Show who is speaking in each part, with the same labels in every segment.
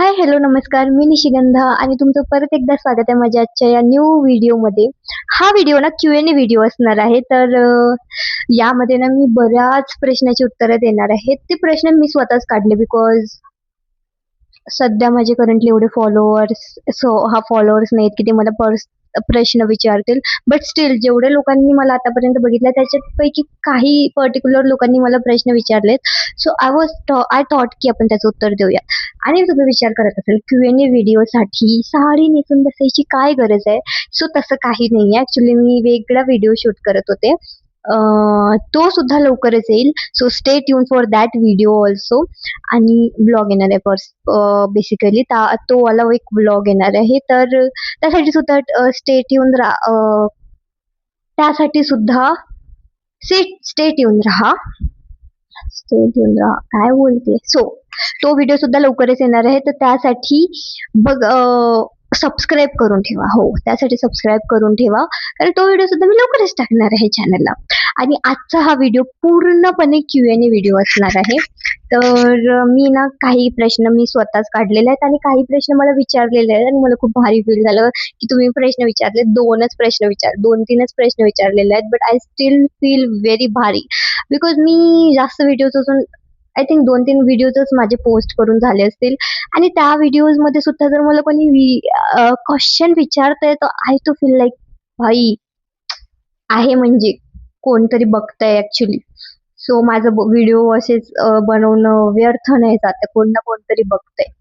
Speaker 1: हाय, hello, नमस्कार. मी निशिगंधा आणि तुमचं परत एकदा स्वागत आहे माझ्या आजच्या या न्यू व्हिडिओमध्ये. हा व्हिडिओ ना Q&A व्हिडिओ असणार आहे. तर यामध्ये ना मी बऱ्याच प्रश्नाची उत्तरं देणार आहे. ते प्रश्न मी स्वतःच काढले बिकॉज सध्या माझे करंटली एवढे फॉलोअर्स नाहीत की ते मला प्रश्न विचारतील. बट स्टील जेवढे लोकांनी मला आतापर्यंत बघितलं त्याच्यापैकी काही पर्टिक्युलर लोकांनी मला प्रश्न विचारलेत. सो आय थॉट की आपण त्याचं उत्तर देऊया. आणि तुम्ही विचार करत असेल Q&A व्हिडिओसाठी साडी नेसून बसायची काय गरज आहे? सो तसं काही नाही आहे. ऍक्च्युली मी वेगळा व्हिडिओ शूट करत होते. तो सुद्धा लवकरच येईल. So stay tune for that video also. आणि ब्लॉग येणार आहे बेसिकली तो वाला एक ब्लॉग येणार आहे. तर त्यासाठी सुद्धा स्टे ट्यून त्यासाठी सुद्धा स्टे ट्यून राहा. काय बोलते. सो तो व्हिडिओ सुद्धा लवकरच येणार आहे. तर त्यासाठी सबस्क्राईब करून ठेवा. हो, त्यासाठी सबस्क्राईब करून ठेवा, कारण तो व्हिडिओ सुद्धा मी लवकरच टाकणार आहे चॅनलला. आणि आजचा हा व्हिडिओ पूर्णपणे Q&A व्हिडिओ असणार आहे. तर मी ना काही प्रश्न मी स्वतःच काढलेले आहेत आणि काही प्रश्न मला विचारलेले आहेत आणि मला खूप भारी फील झालं की तुम्ही प्रश्न विचारले. 2-3च प्रश्न विचारलेले आहेत. But I still feel very भारी बिकॉज मी जास्त व्हिडिओज असून आय थिंक 2-3 व्हिडिओजच माझे पोस्ट करून झाले असतील. आणि त्या व्हिडिओज मध्ये सुद्धा जर मला कोणी क्वेश्चन विचारतंय तर आय टू फील लाईक भाई आहे म्हणजे कोणतरी बघतंय ऍक्च्युली. सो माझं व्हिडिओ असेच बनवणं व्यर्थ नाही जात, कोण ना कोणतरी बघतंय.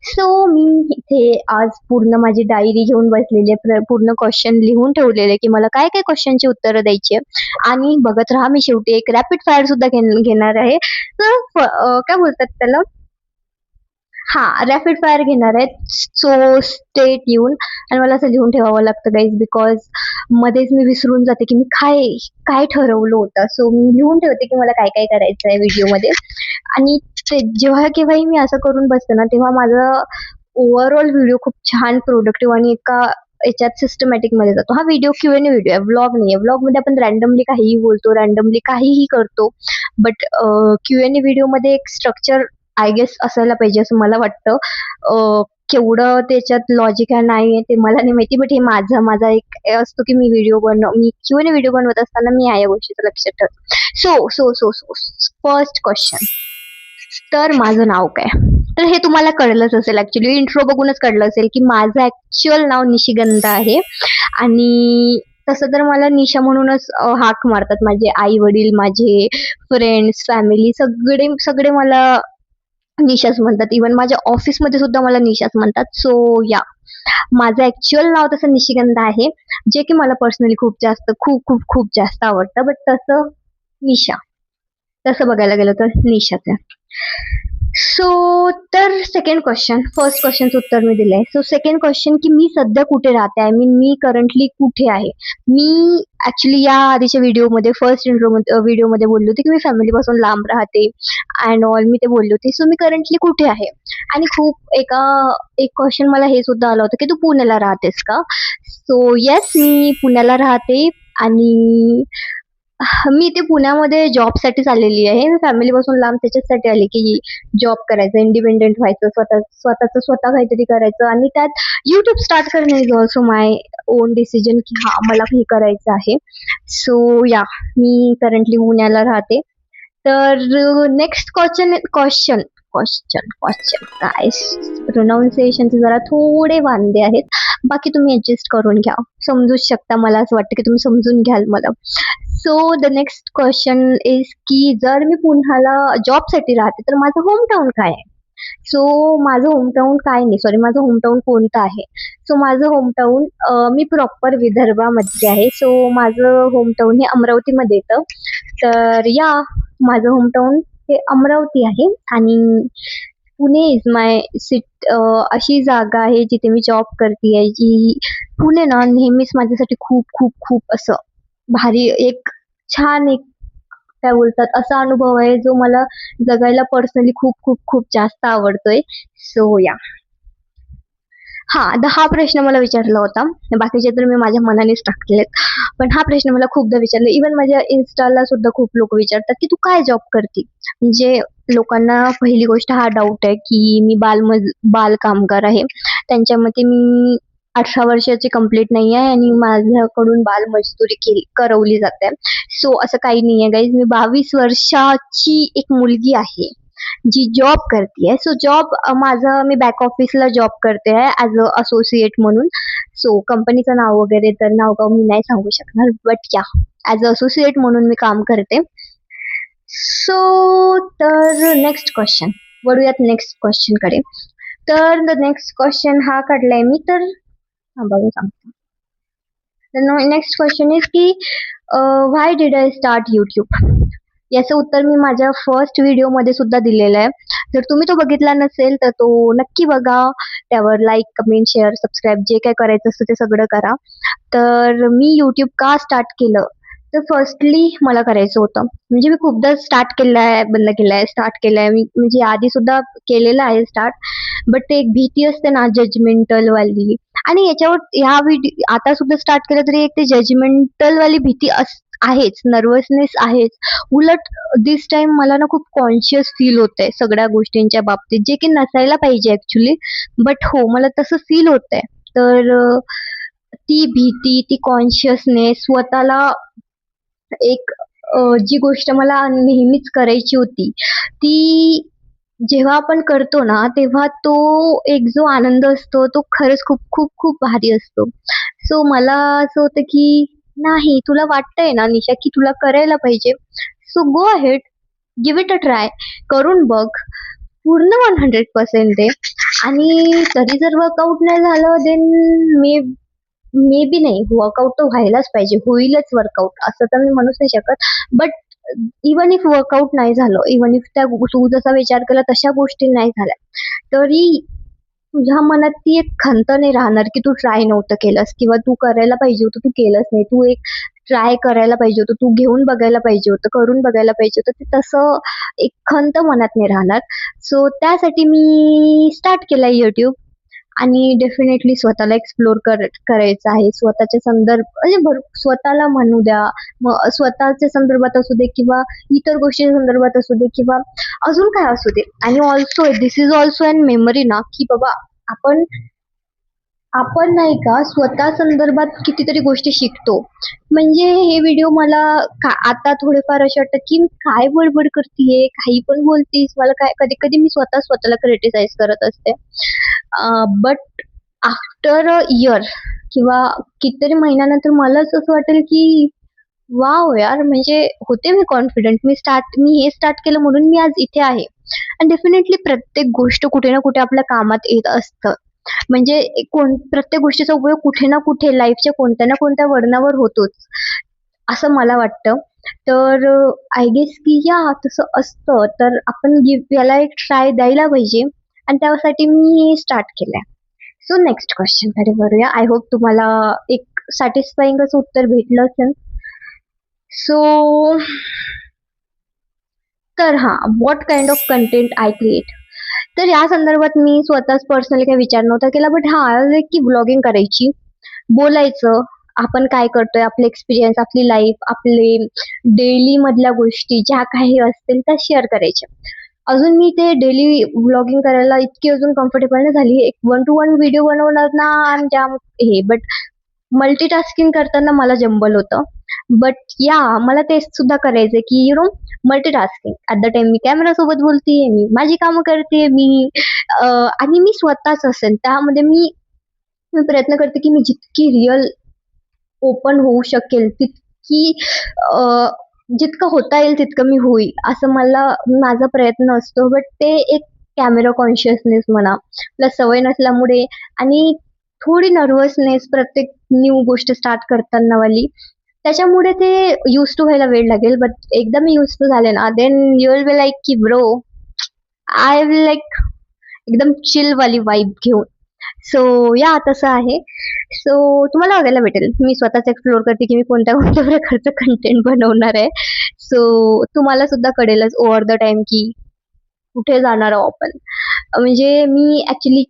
Speaker 1: सो मी इथे आज पूर्ण माझी डायरी घेऊन बसलेली आहे. पूर्ण क्वेश्चन लिहून ठेवलेले की मला काय काय क्वेश्चनची उत्तरं द्यायची आहे. आणि बघत राहा, मी शेवटी एक रॅपिड फायर सुद्धा घेणार आहे. तर काय बोलतात त्याला, रॅपिड फायर घेणार आहेत. So stay tune. आणि मला असं लिहून ठेवावं लागतं गाईज बिकॉज मध्येच मी विसरून जाते की मी काय ठरवलं होतं. सो मी लिहून ठेवते की मला काय काय करायचं आहे व्हिडिओमध्ये. आणि जेव्हा केव्हाही मी असं करून बसते ना तेव्हा माझा ओव्हरऑल व्हिडिओ खूप छान प्रोडक्टिव्ह आणि एका याच्यात सिस्टमॅटिक मध्ये जातो. हा व्हिडिओ Q&A व्हिडिओ आहे, व्लॉग नाही आहे. व्लॉग मध्ये आपण रॅन्डमली काहीही बोलतो, रॅन्डमली काहीही करतो. बट Q&A व्हिडिओ मध्ये एक स्ट्रक्चर आय गेस असायला पाहिजे असं मला वाटतं. केवढं त्याच्यात लॉजिक आहे नाही ते मला नाही माहिती. बट हे माझा एक असतो की मी Q&A व्हिडिओ बनवत असताना मी या गोष्टीचं लक्षात ठेवतो. So first question. तर माझं नाव काय? तर हे तुम्हाला कळलंच असेल, ऍक्च्युली इंट्रो बघूनच कळलं असेल की माझं ऍक्च्युअल नाव निशिगंधा आहे. आणि तसं तर मला निशा म्हणूनच हाक मारतात माझे आई वडील, माझे फ्रेंड्स, फॅमिली, सगळे मला निशाच म्हणतात. इव्हन माझ्या ऑफिसमध्ये सुद्धा मला निशाच म्हणतात. सो माझं ऍक्च्युअल नाव तसं निशिगंधा आहे, जे की मला पर्सनली खूप जास्त आवडतं. बट तसं निशा, तसं बघायला गेलं तर निशाच आहे. सो तर सेकंड क्वेश्चन, फर्स्ट क्वेश्चनचं उत्तर मी दिलंय. सो सेकंड क्वेश्चन की मी सध्या कुठे राहते, आय मीन मी करंटली कुठे आहे. मी ऍक्च्युली या आधीच्या व्हिडिओमध्ये फर्स्ट व्हिडिओमध्ये बोलली होती की मी फॅमिलीपासून लांब राहते अँड ऑल, मी ते बोलली होती. सो मी करंटली कुठे आहे. आणि एक क्वेश्चन मला हे सुद्धा आलं होतं की तू पुण्याला राहतेस का. सो येस, मी पुण्याला राहते. आणि मी ते पुण्यामध्ये जॉबसाठीच आलेली आहे. मी फॅमिलीपासून लांब त्याच्यासाठी आले की जॉब करायचं, इंडिपेंडेंट व्हायचं, स्वतः काहीतरी करायचं. आणि त्यात युट्यूब स्टार्ट करणं is also my on decision की मला हे करायचं आहे. सो मी करंटली पुण्याला राहते. तर नेक्स्ट क्वेश्चन काय प्रोनाऊन्सिएशनचे जरा थोडे वांदे आहेत, बाकी तुम्ही ऍडजस्ट करून घ्या, समजूच शकता. मला असं वाटतं की तुम्ही समजून घ्याल मला. So the next question is की जर मी पुण्याला जॉबसाठी राहते तर माझं होमटाऊन काय आहे. सो माझं होमटाऊन कोणतं आहे. सो माझं होमटाऊन, मी प्रॉपर विदर्भामध्ये आहे. सो माझं होमटाऊन हे अमरावतीमध्ये येतं. तर माझं होमटाऊन हे अमरावती आहे. आणि पुणे इज माय अशी जागा आहे जिथे मी जॉब करते आहे. जी पुणे ना नेहमीच माझ्यासाठी खूप असं भारी, एक छान, एक काय बोलतात असा अनुभव आहे जो मला जगायला पर्सनली खूप जास्त आवडतोय. सो हा प्रश्न मला विचारला होता. बाकीचे तर मी माझ्या मनानेच टाकलेत, पण हा प्रश्न मला खूपदा विचारला. इव्हन माझ्या इन्स्टाला सुद्धा खूप लोक विचारतात की तू काय जॉब करते, म्हणजे लोकांना पहिली गोष्ट हा डाऊट आहे की मी बाल कामगार आहे. त्यांच्या मते मी 18 वर्षाची कंप्लीट नाही आहे आणि माझ्याकडून बालमजुरी करवली जाते. सो असं काही नाहीये गाईज. मी 22 वर्षाची एक मुलगी आहे जी जॉब करते. सो माझं मी बॅक ऑफिसला जॉब करते आहे ॲज अ असोसिएट म्हणून. सो कंपनीचं नाव वगैरे तर नाव मी नाही सांगू शकणार, बट या ॲज अ असोसिएट म्हणून मी काम करते. सो तर नेक्स्ट क्वेश्चन वळूयात नेक्स्ट क्वेश्चन कडे. तर द नेक्स्ट क्वेश्चन हा काढलाय मी, तर बघून सांगते. नेक्स्ट क्वेश्चन इज की व्हाय डिड आय स्टार्ट यूट्यूब. याचं उत्तर मी माझ्या फर्स्ट व्हिडिओ मध्ये सुद्धा दिलेलं आहे. जर तुम्ही तो बघितला नसेल तर तो नक्की बघा. त्यावर लाईक, कमेंट, शेअर, सबस्क्राईब जे काय करायचं असतं ते सगळं करा. तर मी यूट्यूब का स्टार्ट केलं, तर फर्स्टली मला करायचं होतं. म्हणजे मी खूपदा स्टार्ट केलं आहे, बंद केलं आहे, स्टार्ट केलं आहे. मी म्हणजे आधी सुद्धा केलेलं आहे स्टार्ट, बट ते एक भीती असते ना जजमेंटल वाली, आणि आता सुद्धा स्टार्ट केलं तरी एक ते जजमेंटल वाली भीती आहेच, नर्वसनेस आहेच. उलट दिस टाइम मला ना खूप कॉन्शियस फील होतंय सगळ्या गोष्टींच्या बाबतीत, जे की नसायला पाहिजे ऍक्च्युली, बट हो मला तसं फील होतंय. तर ती भीती, ती कॉन्शियसनेस स्वतःला एक जी गोष्ट मला नेहमीच करायची होती ती जेव्हा आपण करतो ना, तेव्हा तो एक जो आनंद असतो तो खरंच खूप खूप खूप भारी असतो. सो मला असं होतं की नाही, तुला वाटतंय ना निशा की तुला करायला पाहिजे, so go ahead, give it a try, करून बघ, पूर्ण 100% दे. आणि तरी जर वर्कआउट नाही झालं देन मे मे बी नाही, वर्कआउट तर व्हायलाच पाहिजे, होईलच वर्कआउट असं तर मी म्हणूच नाही शकत. बट इवन इफ वर्कआउट नाही झालं, इवन इफ तू जसा विचार केला तशा गोष्टी नाही झाल्या, तरी तुझ्या मनात ती एक खंत नाही राहणार की तू ट्राय नव्हतं केलंस, किंवा तू करायला पाहिजे होतं तू केलंच नाही. तू एक ट्राय करायला पाहिजे होतं, तू घेऊन बघायला पाहिजे होतं, करून बघायला पाहिजे होतं. ते तसं एक खंत मनात नाही राहणार. सो त्यासाठी मी स्टार्ट केलंय युट्यूब. आणि डेफिनेटली स्वतःला एक्सप्लोर करायचं आहे. स्वतःच्या म्हणजे स्वतःला म्हणू द्या, मग स्वतःच्या संदर्भात असू दे किंवा इतर गोष्टी संदर्भात असू दे किंवा अजून काय असू दे. आणि also this is also an memory ना, की बाबा आपण आपण नाही का स्वतः संदर्भात कितीतरी गोष्टी शिकतो. म्हणजे हे व्हिडिओ मला आता थोडेफार असे वाटतं की काय बडबड करतीये, काही पण बोलतीस. मला काय कधी कधी मी स्वतःला क्रिटिसाइज करत असते. बट आफ्टर अ इयर किंवा कितीतरी महिन्यानंतर मलाच असं वाटेल की वाव यार, म्हणजे होते मी कॉन्फिडंट. मी हे स्टार्ट केलं म्हणून मी आज इथे आहे. आणि डेफिनेटली प्रत्येक गोष्ट कुठे ना कुठे आपल्या कामात येत असतं. म्हणजे प्रत्येक गोष्टीचा उपयोग कुठे ना कुठे लाईफच्या कोणत्या ना कोणत्या वळणावर होतोच, असं मला वाटतं. तर आय गेस की या तसं असतं, तर आपण याला एक ट्राय द्यायला पाहिजे. आणि त्यासाठी मी हे स्टार्ट केलंय. सो नेक्स्ट क्वेश्चन कडे वळूया. आय होप तुम्हाला एक सॅटिस्फाईंग असं उत्तर भेटलं असेल. सो तर हा, what kind of content I create. तर या संदर्भात मी स्वतःच पर्सनली काही विचार नव्हता केला, बट हा की ब्लॉगिंग करायची, बोलायचं, आपण काय करतोय, आपले एक्सपिरियन्स, आपली लाईफ, आपले डेली मधल्या गोष्टी ज्या काही असतील त्या शेअर करायच्या. अजून मी ते डेली ब्लॉगिंग करायला इतकी अजून कम्फर्टेबल नाही झाली. एक 1 to 1 व्हिडिओ बनवणार ना आणि जाम हे, बट मल्टीटास्किंग करताना मला जंबल होतं. बट या मला ते सुद्धा करायचंय की multitasking at the time me camera सोबत बोलतेय, मी माझी कामं करते, आणि मी स्वतःच असेल त्यामध्ये मी प्रयत्न करते की मी जितकी रिअल ओपन होऊ शकेल तितकी, जितकं होता येईल तितकं मी होईल असं माझा प्रयत्न असतो. बट ते एक कॅमेरा कॉन्शियसनेस म्हणा, प्लस सवय नसल्यामुळे आणि थोडी नर्वसनेस प्रत्येक न्यू गोष्ट स्टार्ट करताना वाली, त्याच्यामुळे ते यूज टू व्हायला वेळ लागेल. बट एकदा मी यूज टू झाले ना, then you will be like की ब्रो, आय विल लाईक एकदम चिल वाली वाईब घेऊन. सो या तसं आहे. सो तुम्हाला बघायला भेटेल मी स्वतःच एक्सप्लोर करते की मी कोणत्या कोणत्या प्रकारचं कंटेंट बनवणार आहे. सो तुम्हाला सुद्धा कळेलच ओव्हर द टाइम की कुठे जाणार आहोत आपण. म्हणजे मी ऍक्च्युली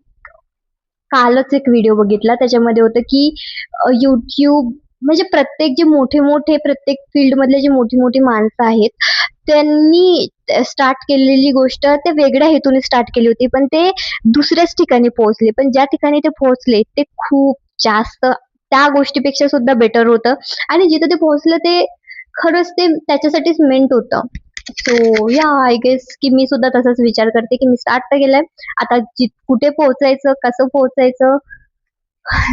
Speaker 1: कालच एक व्हिडिओ बघितला, त्याच्यामध्ये होतं की YouTube म्हणजे प्रत्येक जे मोठे मोठे प्रत्येक फील्ड मधले जे मोठी मोठी माणसं आहेत त्यांनी स्टार्ट केलेली गोष्ट ते वेगळ्या हेतूने स्टार्ट केली होती, पण ते दुसऱ्याच ठिकाणी पोहोचले. पण ज्या ठिकाणी ते पोहोचले ते खूप जास्त त्या गोष्टीपेक्षा सुद्धा बेटर होतं. आणि जिथे ते पोहोचलं ते खरंच ते त्याच्यासाठीच मेंट होतं. सो या आय गेस की मी सुद्धा तसाच विचार करते की मी स्टार्ट तर केलंय, आता कुठे पोहोचायचं, कसं पोहोचायचं,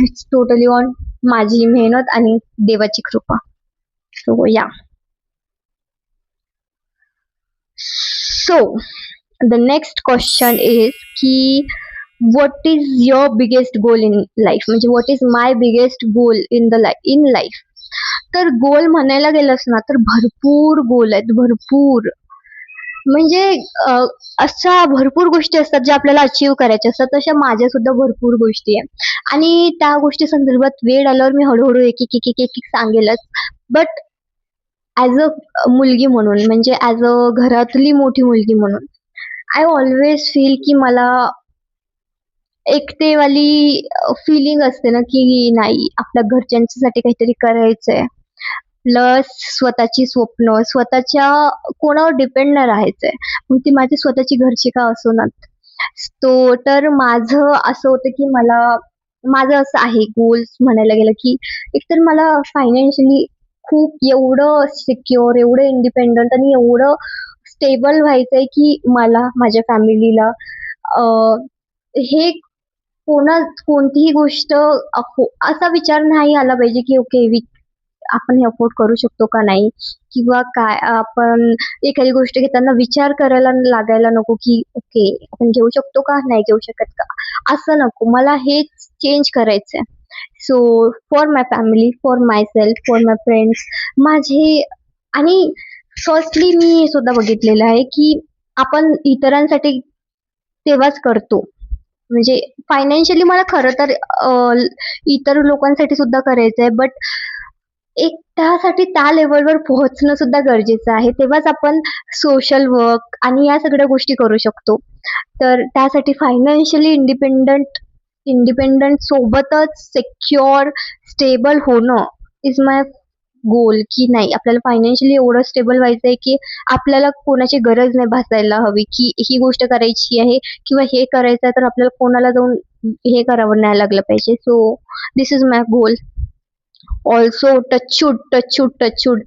Speaker 1: इट्स टोटली ऑन माझी मेहनत आणि देवाची कृपा. सो या. So the next question is की what is your biggest goal in life, म्हणजे what is my biggest goal in life. तर गोल म्हणायला गेलंस ना तर भरपूर गोल आहेत, भरपूर. म्हणजे अशा भरपूर गोष्टी असतात ज्या आपल्याला अचीव्ह करायच्या असतात, तशा माझ्या सुद्धा भरपूर गोष्टी आहेत. आणि त्या गोष्टी संदर्भात वेळ आल्यावर मी हळूहळू एक एक एक एक एक एक सांगेलच. बट ॲज अ मुलगी म्हणून, म्हणजे ॲज अ घरातली मोठी मुलगी म्हणून, आय ऑलवेज फील की मला एकटेवाली फीलिंग असते ना, की नाही आपल्या घरच्यांसाठी काहीतरी करायचंय. प्लस स्वतःची स्वप्न, स्वतःच्या कोणावर डिपेंड नाही राहायचंय. मग ती माझी स्वतःची घरची का असेनात. तर माझं असं होतं की माझं असं आहे गोल्स म्हणायला गेलं की एकतर मला फायनान्शियली खूप एवढं सिक्युअर, एवढं इंडिपेंडंट आणि एवढं स्टेबल व्हायचंय की मला, माझ्या फॅमिलीला हे कोणतीही गोष्ट असा विचार नाही आला पाहिजे की ओके आपण हे अफोर्ड करू शकतो का नाही, किंवा काय आपण एखादी गोष्ट घेताना विचार करायला लागायला नको की ओके आपण घेऊ शकतो का नाही घेऊ शकत का, असं नको. मला हे चेंज करायचंय. So for my family, for my self, for my friends, माझे. आणि फर्स्टली मी हे सुद्धा बघितलेलं आहे की आपण इतरांसाठी तेव्हाच करतो, म्हणजे फायनान्शियली मला खरं तर इतर लोकांसाठी सुद्धा करायचंय, बट एक त्यासाठी त्या लेवलवर पोहोचणं सुद्धा गरजेचं आहे. तेव्हाच आपण सोशल वर्क आणि या सगळ्या गोष्टी करू शकतो. तर त्यासाठी फायनान्शियली इंडिपेंडंट इंडिपेंडंट सोबतच सिक्युअर, स्टेबल होणं इज माय गोल. की नाही आपल्याला फायनान्शियली एवढं स्टेबल व्हायचंय की आपल्याला कोणाची गरज नाही भासायला हवी की ही गोष्ट करायची आहे किंवा हे करायचं आहे तर आपल्याला कोणाला जाऊन हे करावं नाही लागलं पाहिजे. So this is my goal. Also touch wood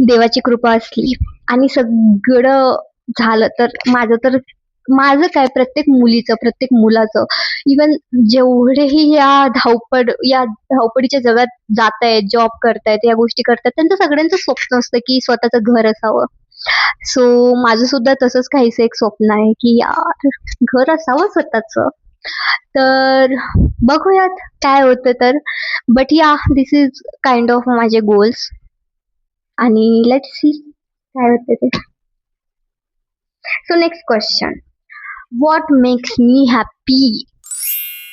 Speaker 1: देवाची कृपा असली आणि सगळं झालं तर माझं काय प्रत्येक मुलीचं, प्रत्येक मुलाचं, इवन जेवढेही या धावपळीच्या जगात जात आहेत, जॉब करतायत, या गोष्टी करतायत, त्यांचं सगळ्यांचं स्वप्न असतं की स्वतःचं घर असावं. सो माझं सुद्धा तसंच काहीसं एक स्वप्न आहे की यार घर असावं स्वतःचं. तर बघूयात काय होतं तर. बट या दिस इज काइंड ऑफ माझे गोल्स आणि लेट्स सी काय होतं ते. So next question, what makes me happy.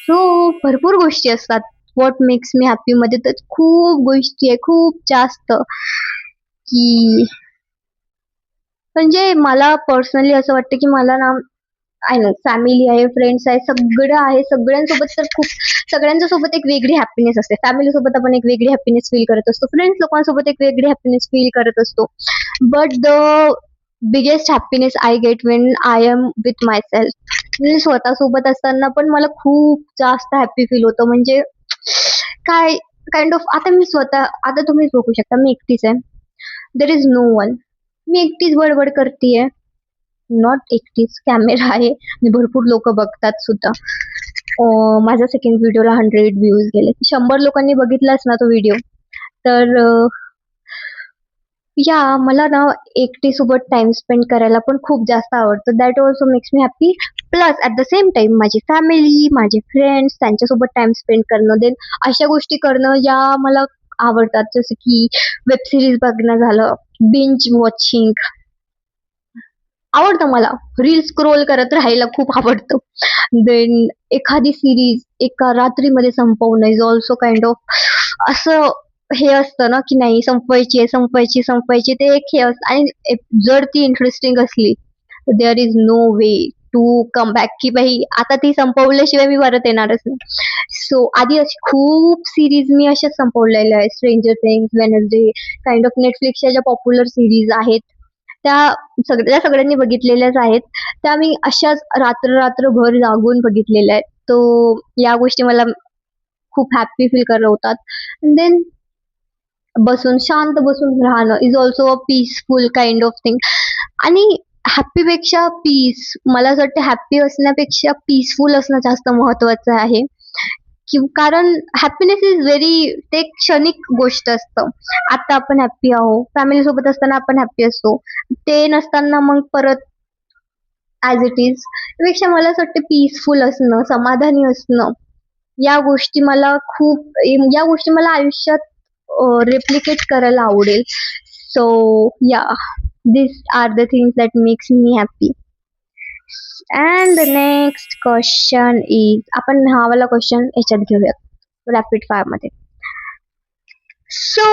Speaker 1: So भरपूर गोष्टी असतात व्हॉट मेक्स मी हॅपी मध्ये, तर खूप गोष्टी आहे, खूप जास्त. की म्हणजे मला पर्सनली असं वाटतं की मला ना आय नो फॅमिली आहे, फ्रेंड्स आहे, सगळं आहे. सगळ्यांसोबत तर खूप, सगळ्यांच्या सोबत एक वेगळी हॅपीनेस असते. फॅमिली सोबत आपण एक वेगळी हॅपीनेस फील करत असतो, फ्रेंड्स लोकांसोबत एक वेगळी हॅपीनेस फील करत असतो. But the biggest happiness I get when I am with myself. म्हणजे स्वतःसोबत असताना पण मला खूप जास्त हॅपी फील होतं. म्हणजे काय काइंड ऑफ, आता तुम्हीच बघू शकता मी एकटीच आहे, देर इज नो वन. मी एकटीच बडबड करतेय, नॉट एकटीच, कॅमेरा आहे आणि भरपूर लोक बघतात सुद्धा. माझ्या सेकंड व्हिडिओला 100 व्ह्यूज गेले. 100 लोकांनी बघितलाच ना तो व्हिडिओ. तर या मला ना एकटी सोबत टाइम स्पेंड करायला पण खूप जास्त आवडतं. That also makes me happy. Plus at the same time माझी फॅमिली, माझे फ्रेंड्स, त्यांच्यासोबत टाइम स्पेंड करणं, देन अशा गोष्टी करणं ज्या मला आवडतात, जसं की वेब सिरीज बघणं झालं, बिंज वॉचिंग आवडतं मला, रील स्क्रोल करत राहायला खूप आवडतं. देन एखादी सिरीज एका रात्रीमध्ये संपवणं इज ऑल्सो काइंड ऑफ असं हे असतं ना की नाही संपवायची आहे, संपवायची ते एक हे असतं. आणि जर ती इंटरेस्टिंग असली there is no way to come back, की भाई आता ती संपवल्याशिवाय मी परत येणारच नाही. सो आधी अशी खूप सिरीज मी अशाच संपवलेल्या आहेत. Stranger things, Wednesday, kind of नेटफ्लिक्सच्या ज्या पॉप्युलर सिरीज आहेत त्या सगळ्यांनी बघितलेल्याच आहेत. त्या मी अशाच रात्रभर जागून बघितलेल्या आहेत. तो या गोष्टी मला खूप हॅपी फील करवतात. देन शांत बसून राहणं is also a peaceful kind of thing. आणि हॅपीपेक्षा पीस, मला असं वाटतं हॅपी असण्यापेक्षा पीसफुल असणं जास्त महत्वाचं आहे. कारण हॅपीनेस इज व्हेरी, ते एक क्षणिक गोष्ट असतं. आता आपण हॅपी आहोत, फॅमिली सोबत असताना आपण हॅपी असतो, ते नसताना मग परत ॲज इट इज. त्यापेक्षा मला असं वाटतं पीसफुल असणं, समाधानी असणं, या गोष्टी मला या गोष्टी मला आयुष्यात रेप्लिकेट करायला आवडेल. सो या, these are the things that makes me happy. And the next question is, आपण हा वाला क्वेश्चन याच्यात घेऊयात रॅपिड फायर मध्ये. सो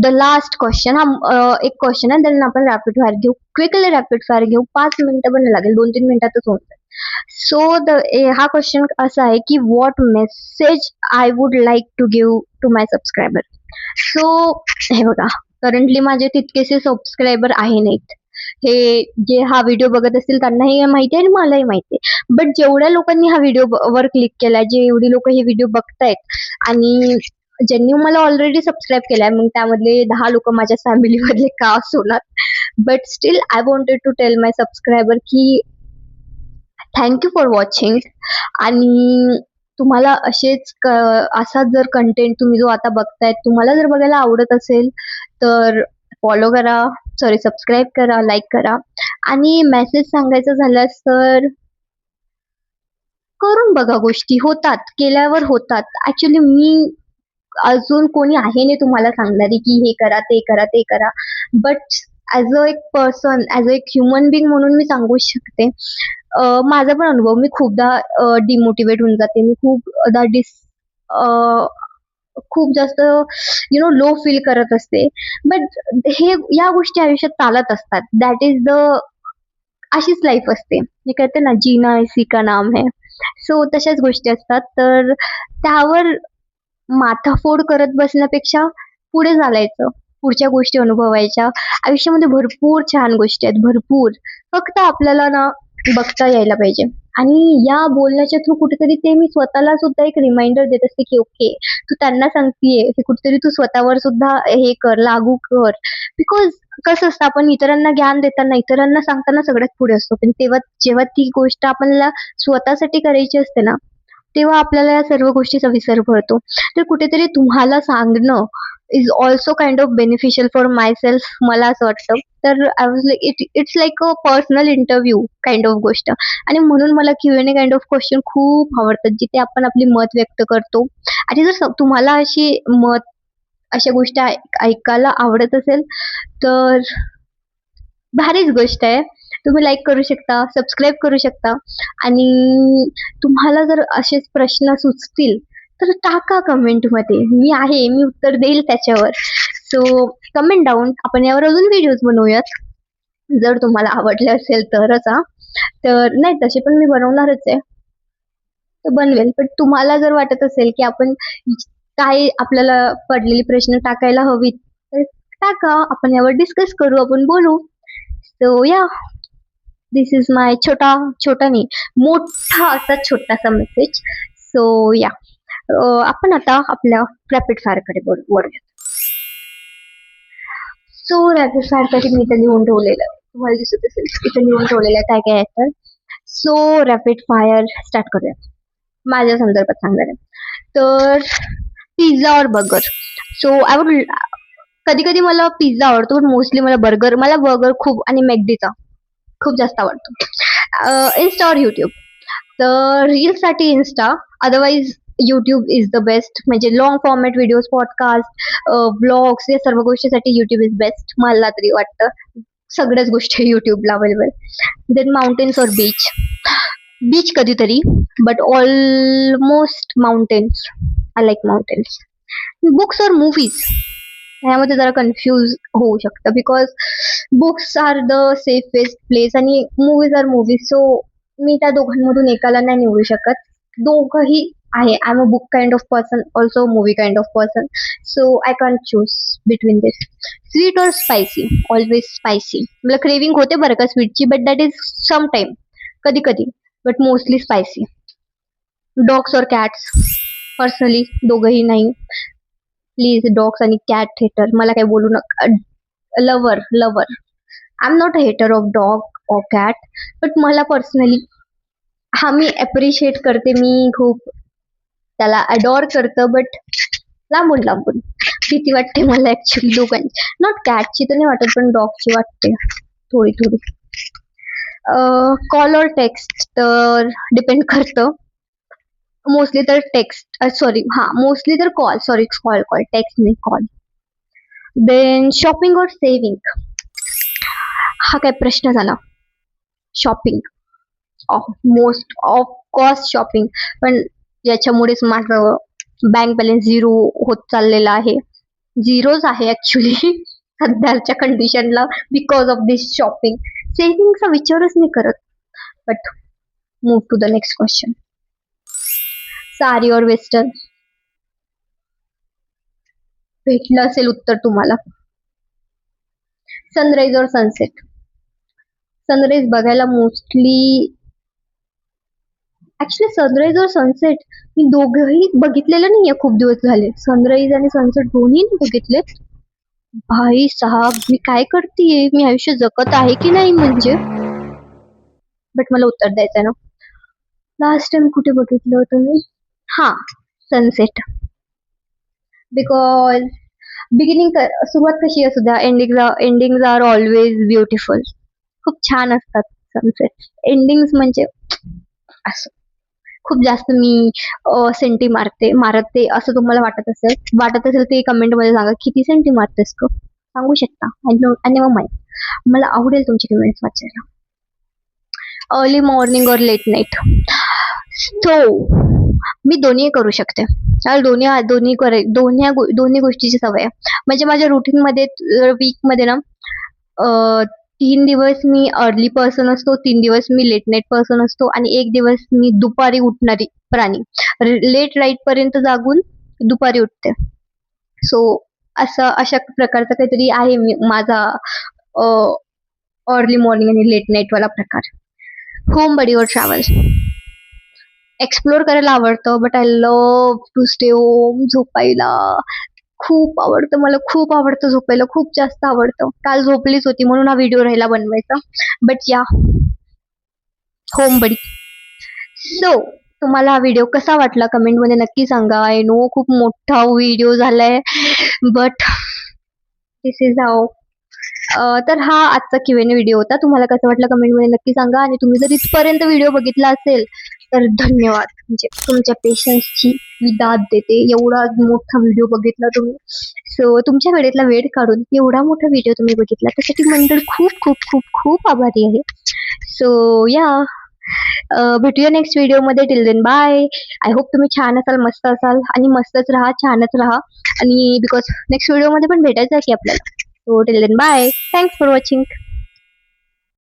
Speaker 1: द लास्ट क्वेश्चन, हा एक क्वेश्चन आहे, देन आपण रॅपिड फायर घेऊ. क्विकली रॅपिड फायर घेऊ, 5 मिनिटं पण नाही लागेल, 2-3 मिनिटातच होऊन जाईल. सो हा क्वेश्चन असा आहे की what message I would like to give to my subscriber. So हे बघा, करंटली माझे तितकेसे सबस्क्रायबर आहे नाहीत. हे जे हा व्हिडिओ बघत असतील त्यांनाही माहिती आहे आणि मलाही माहिती आहे. बट जेवढ्या लोकांनी हा व्हिडिओ वर क्लिक केलाय, जे एवढी लोक हे व्हिडिओ बघतायत आणि ज्यांनी मला ऑलरेडी सबस्क्राईब केलाय, मग त्यामधले 10 लोक माझ्या फॅमिली मधले का असोनात, but still I wanted to tell my subscriber की थँक्यू फॉर वॉचिंग. आणि तुम्हाला असाच जर कंटेंट तुम्ही जो आता बघतायत, तुम्हाला जर बघायला आवडत असेल तर फॉलो करा, सबस्क्राईब करा, लाईक करा. आणि मेसेज सांगायचं झाल्यास तर करून बघा, गोष्टी होतात, केल्यावर होतात. ऍक्च्युली मी अजून कोणी आहे नाही तुम्हाला सांगणारी की हे करा, ते करा, ते करा, बट ॲज अ एक पर्सन, ॲज अ एक ह्युमन बिंग म्हणून मी सांगू शकते. माझा पण अनुभव, मी खूपदा डिमोटिवेट होऊन जाते, मी खूपदा खूप जास्त लो फील करत असते. बट या गोष्टी आयुष्यात चालत असतात. दॅट इज द, अशीच लाईफ असते. मी कहते ना, जीना इसी का नाम है. सो तशाच गोष्टी असतात. तर त्यावर माथाफोड करत बसण्यापेक्षा पुढे चालायचं, पुढच्या गोष्टी अनुभवायच्या. आयुष्यामध्ये भरपूर छान गोष्टी आहेत, भरपूर. फक्त आपल्याला ना बघता यायला पाहिजे. आणि या बोलण्याच्या थ्रू कुठेतरी ते मी स्वतःला सुद्धा एक रिमाइंडर देत असते की ओके, तू त्यांना सांगतीये, हे कुठेतरी तू स्वतःवर सुद्धा हे कर, लागू कर. बिकॉज कसं असतं, आपण इतरांना ज्ञान देताना, इतरांना सांगताना सगळ्यात पुढे असतो, पण जेव्हा ती गोष्ट आपल्याला स्वतःसाठी करायची असते ना, तेव्हा आपल्याला या सर्व गोष्टीचा विसर पडतो. तर कुठेतरी तुम्हाला सांगणं is also kind of beneficial for my self, मला असं वाटतं. तर I was like, it's like a personal interview kind of गोष्ट. आणि म्हणून मला Q&A काइंड ऑफ क्वेश्चन खूप आवडतात, जिथे आपण आपली मत व्यक्त करतो. आणि जर तुम्हाला अशा गोष्टी ऐकायला आवडत असेल तर भारीच गोष्ट आहे. तुम्ही लाईक करू शकता, सबस्क्राईब करू शकता. आणि तुम्हाला जर असेच प्रश्न सुचतील तर टाका कमेंटमध्ये, मी उत्तर देईल त्याच्यावर. सो कमेंट डाऊन, आपण यावर अजून व्हिडिओज बनवूयात जर तुम्हाला आवडले असेल तरच. तर नाही, तसे पण मी बनवणारच आहे, तर बनवेल. पण तुम्हाला जर वाटत असेल की आपण काय, आपल्याला पडलेली प्रश्न टाकायला हवीत, तर टाका, आपण यावर डिस्कस करू, आपण बोलू. सो या, दिस इज माय छोटा नाही, मोठा असा छोटासा मेसेज. सो या, आपण आता आपल्या रॅपिड फायर कडे वळूया. सो रॅपिड फायर साठी मी इथं लिहून ठेवलेलं, तुम्हाला दिसत असेल इथं लिहून ठेवलेलं काय काय आहे तर. सो रॅपिड फायर स्टार्ट करूया. माझ्या संदर्भात सांगणार आहे तर पिझ्झा और बर्गर. सो आय वुड, कधी कधी मला पिझ्झा आवडतो, पण मोस्टली मला बर्गर खूप, आणि मॅकडीचा खूप जास्त आवडतो. इन्स्टा और युट्यूब. तर रील्ससाठी Insta, otherwise YouTube is the best. म्हणजे long format videos, podcast, blogs, या सर्व गोष्टीसाठी युट्यूब इज बेस्ट, मला तरी वाटतं. सगळ्याच गोष्टी युट्यूबला available. Then mountains or beach कधीतरी, but almost mountains. I like mountains. Books or movies, ह्यामध्ये जरा कन्फ्यूज होऊ शकतं, because books are the safest place आणि मूवीज आर मूवीज. सो मी त्या दोघांमधून एकाला नाही निवडू शकत. दोघंही आहे. I am a book kind of person, also movie kind of person. So I can't choose between this. Sweet or spicy? Always spicy. मला क्रेविंग होते बरं का स्वीटची, but that is some time, कधी कधी, बट मोस्टली स्पायसी. डॉग्स और cats? Personally दोघंही नाही. प्लीज डॉग्स आणि कॅट हेटर मला काही बोलू नका. Lover lover. I am not a hater of dog और कॅट, बट मला पर्सनली, हा मी अप्रिशिएट करते, मी खूप त्याला अडॉर करतं, बट लांबून लांबून भीती वाटते मला ऍक्च्युली दोघांची. नॉट कॅटची तर नाही वाटत, पण डॉगची वाटते थोडी थोडी. कॉल और टेक्स्ट तर डिपेंड करतं. मोस्टली तर टेक्स्ट, सॉरी हा मोस्टली तर call, sorry call call, text नाही कॉल. देन शॉपिंग और सेविंग? हा काय प्रश्न झाला. Shopping, most of cost shopping, पण याच्यामुळेच माझं बँक बॅलन्स झिरो होत चाललेला आहे. झिरोच आहे ऍक्च्युली सध्याच्या कंडिशनला, बिकॉज ऑफ दिस शॉपिंग. सेव्हिंगचा विचारच नाही करत. But move to the next question. Sari or western? भेटलं असेल उत्तर तुम्हाला. Sunrise or sunset? सनराइज बघायला mostly, actually sunrise or sunset मी दोघंही बघितलेलं नाहीये खूप दिवस झाले. सनराइज आणि सनसेट दोन्ही नाही बघितले. भाई साहब मी काय करतीये, मी आयुष्य जगत आहे की नाही म्हणजे. बट मला उत्तर द्यायचंय ना. लास्ट टाइम कुठे बघितलं होतं मी? हा, सनसेट. बिकॉज बिगिनिंग, सुरुवात कशी असू द्या, एंडिंग आर ऑलवेज ब्युटिफुल. खूप छान असतात सनसेट. एंडिंग म्हणजे असं खूप जास्त मी सेंटी मारते असं तुम्हाला वाटत असेल ते कमेंट मध्ये सांगा. किती सेंटी मारतेस ग, सांगू शकता. आणि मग मला आवडेल तुमचे कमेंट्स वाचायला. अर्ली मॉर्निंग और लेट नाईट? सो मी दोन्ही करू शकते. मला दोन्ही गोष्टीची सवय आहे. म्हणजे माझ्या रुटीन मध्ये, वीक मध्ये ना, 3 दिवस मी अर्ली पर्सन असतो, 3 दिवस मी लेट नाईट पर्सन असतो, आणि 1 दिवस मी दुपारी उठणारी प्राणी. लेट नाईट पर्यंत जागून दुपारी उठते. सो अशा प्रकारचा काहीतरी आहे माझा अर्ली मॉर्निंग आणि लेट नाईट वाला प्रकार. Home buddy or travel? Explore करायला आवडतं, but I love to stay home. झोपायला खूप आवडतं, मला खूप आवडतं झोपायला, खूप जास्त आवडतं. काल झोपलीच होती म्हणून हा व्हिडिओ राहिला बनवायचा. बट या, होम बडी. सो तुम्हाला हा व्हिडिओ कसा वाटला कमेंट मध्ये नक्की सांगा. आय नो खूप मोठा व्हिडिओ झालाय, बट दिस इज हाऊ. तर हा आजचा Q&A व्हिडिओ होता. तुम्हाला कसं वाटलं कमेंट मध्ये नक्की सांगा. आणि तुम्ही जर इथपर्यंत व्हिडिओ बघितला असेल तर धन्यवाद. म्हणजे तुमच्या पेशन्सची मी दाद देते. एवढा मोठा व्हिडिओ बघितला तुम्ही. सो तुमच्या वेळेतला वेळ काढून एवढा मोठा व्हिडिओ तुम्ही बघितला त्यासाठी मंडळ खूप खूप खूप खूप आभारी आहे. सो या, भेटूया नेक्स्ट व्हिडिओ मध्ये. Till then bye. I hope तुम्ही छान असाल, मस्त असाल, आणि मस्तच राहा, छानच राहा. आणि बिकॉज नेक्स्ट व्हिडिओ मध्ये पण भेटायचं आहे की आपल्याला. So till then bye. Thanks for watching.